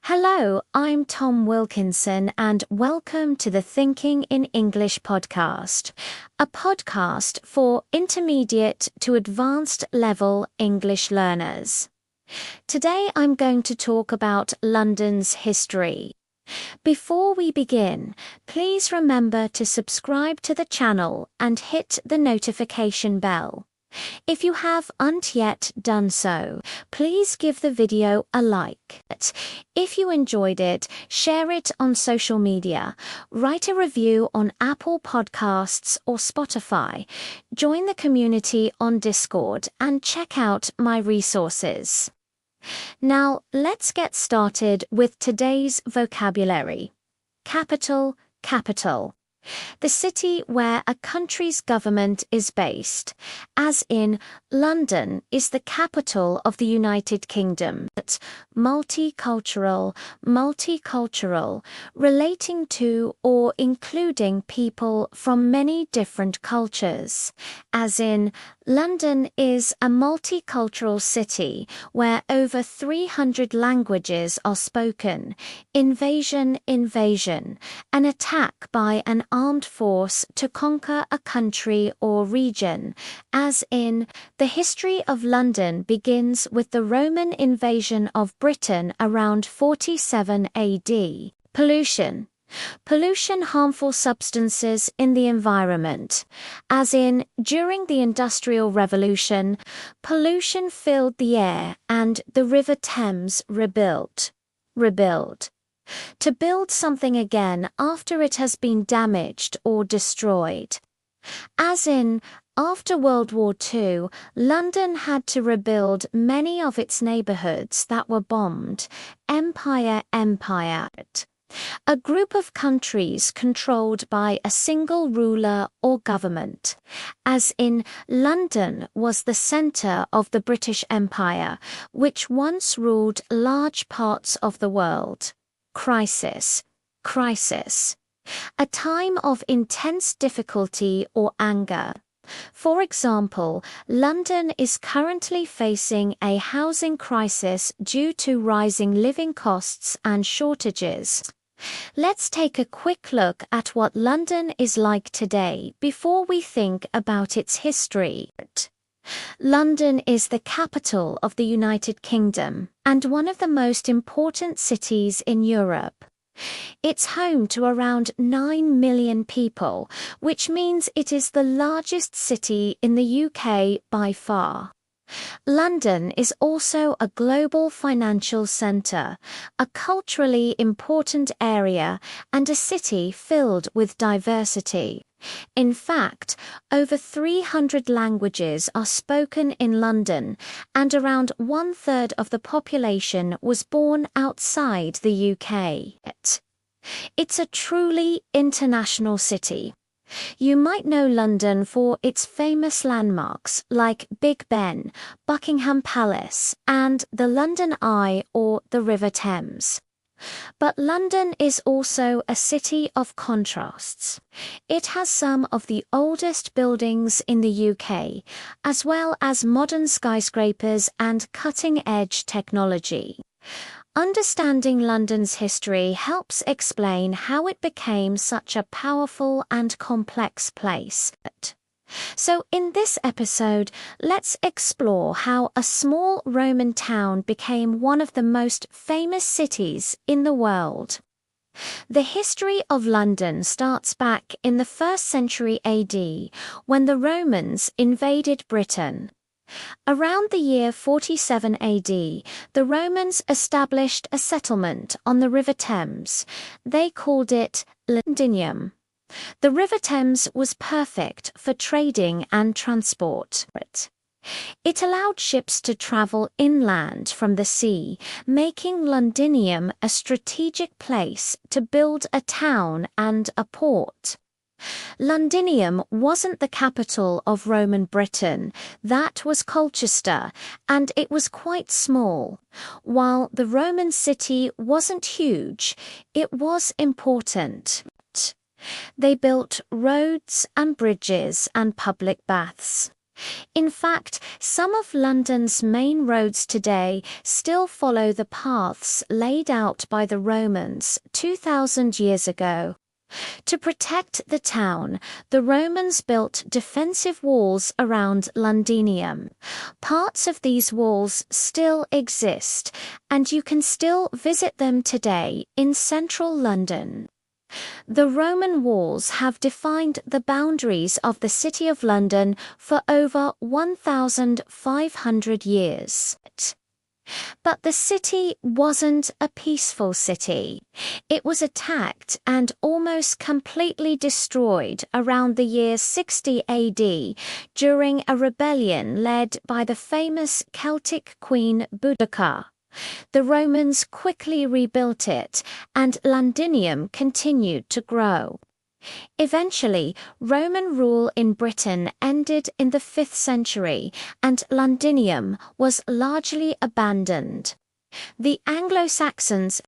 Hello, I'm Tom Wilkinson, and welcome to the Thinking in English podcast, a podcast for intermediate to advanced level English learners. Today I'm going to talk about London's history. Before we begin, please remember to subscribe to the channel and hit the notification bell. If you haven't yet done so, please give the video a like. If you enjoyed it, share it on social media, write a review on Apple Podcasts or Spotify, join the community on Discord, and check out my resources. Now, let's get started with today's vocabulary. Capital, capital. The city where a country's government is based, as in London is the capital of the United Kingdom. Multicultural, multicultural, relating to or including people from many different cultures, as in London is a multicultural city where over 300 languages are spoken. Invasion, invasion, an attack by an armed force to conquer a country or region, as in the history of London begins with the Roman invasion of Britain around 47 AD. Pollution. Pollution, harmful substances in the environment, as in during the Industrial Revolution, pollution filled the air and the River Thames rebuilt. To build something again after it has been damaged or destroyed. As in, after World War II, London had to rebuild many of its neighborhoods that were bombed. Empire. A group of countries controlled by a single ruler or government, as in London was the centre of the British Empire, which once ruled large parts of the world. Crisis. A time of intense difficulty or anger. For example, London is currently facing a housing crisis due to rising living costs and shortages. Let's take a quick look at what London is like today before we think about its history. London is the capital of the United Kingdom and one of the most important cities in Europe. It's home to around 9 million people, which means it is the largest city in the UK by far. London is also a global financial centre, a culturally important area, and a city filled with diversity. In fact, over 300 languages are spoken in London, and around 1/3 of the population was born outside the UK. It's a truly international city. You might know London for its famous landmarks like Big Ben, Buckingham Palace, and the London Eye or the River Thames. But London is also a city of contrasts. It has some of the oldest buildings in the UK, as well as modern skyscrapers and cutting-edge technology. Understanding London's history helps explain how it became such a powerful and complex place. So in this episode, let's explore how a small Roman town became one of the most famous cities in the world. The history of London starts back in the 1st century AD, when the Romans invaded Britain. Around the year 47 AD, the Romans established a settlement on the River Thames. They called it Londinium. The River Thames was perfect for trading and transport. It allowed ships to travel inland from the sea, making Londinium a strategic place to build a town and a port. Londinium wasn't the capital of Roman Britain, that was Colchester, and it was quite small. While the Roman city wasn't huge, it was important. They built roads and bridges and public baths. In fact, some of London's main roads today still follow the paths laid out by the Romans 2,000 years ago. To protect the town, the Romans built defensive walls around Londinium. Parts of these walls still exist, and you can still visit them today in central London. The Roman walls have defined the boundaries of the City of London for over 1,500 years. But the city wasn't a peaceful city. It was attacked and almost completely destroyed around the year 60 AD during a rebellion led by the famous Celtic queen Boudica. The Romans quickly rebuilt it, and Londinium continued to grow. Eventually, Roman rule in Britain ended in the 5th century, and Londinium was largely abandoned. The Anglo-Saxons